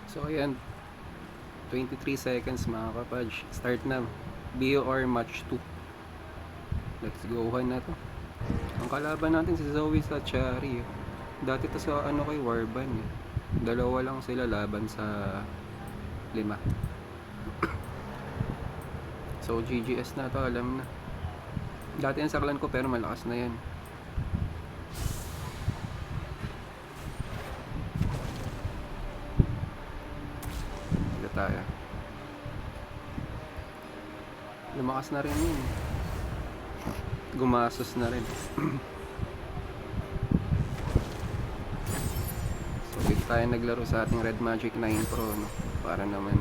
So ayan, 23 seconds mga kapaj. Start na. BOR match 2. Let's go na to. Ang kalaban natin si Zoe sa Cherry. Dati to sa kay Warban eh. Dalawa lang sila laban sa 5. So GGS na to, alam na. Dati yung saklan ko pero malakas na yan. Ito tayo. Lumakas na rin yun. Gumasos na rin. So dito tayo naglaro sa ating Red Magic 9 Pro, no? Para naman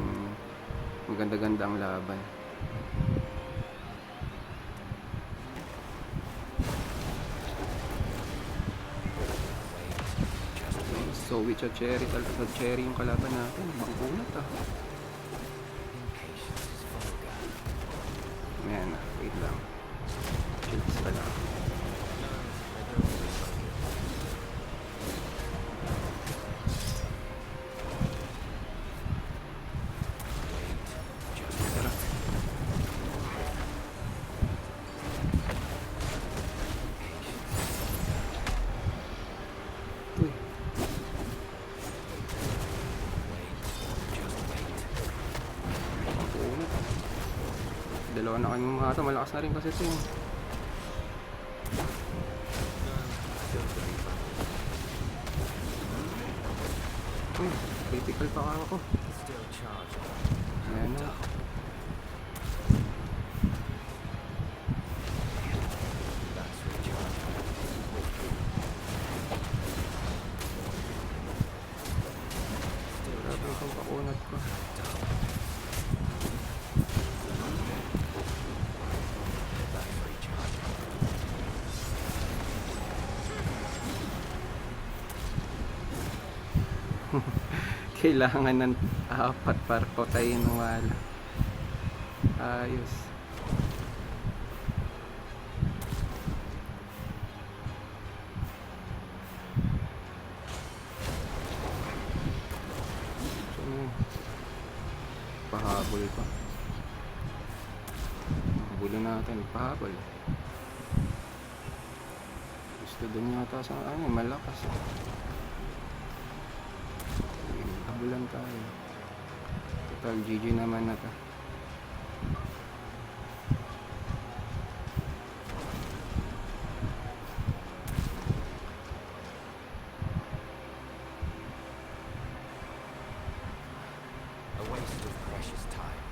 maganda-ganda ang laban. So with a cherry, yung kalaban natin. Bangkunat ah. Ayan na, wait lang. Chills ka lang. Tara. Uy. Bangkunat ah. Dalawa na kami mga ito, malakas na rin kasi ito yung critical pa ako. Ayan na. Grabe itong pakunat ko. Kailangan ng 4 para patayin ng wala. Ayos. So, pahabol pa. Habulin natin, pahabol. Gusto dun yata sa malakas. Habulan tayo. Total GG naman na to. A waste of precious time.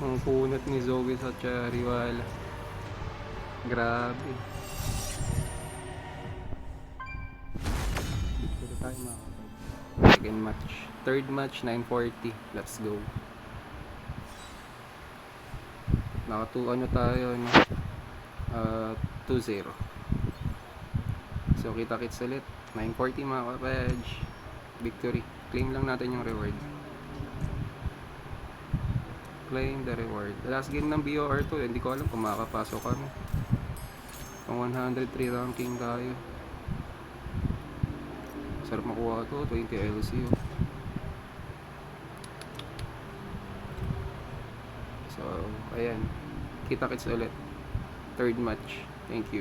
Ang punot ni Zoe sa Cherry, wala. Grabe. Dito tayo mga kapatid. Second match. Third match, 940. Let's go. Naka 2 tayo, no? 2-0. So kita-kits ulit. 940 mga kapatid. Victory. Claim lang natin yung reward. Claim the reward. Last game ng BOR to, hindi ko alam kung makakapasok kami. Pang 103 ranking tayo. Sarap makuha to, 20 LCO. So, ayan. Kita-kits ulit. Third match. Thank you.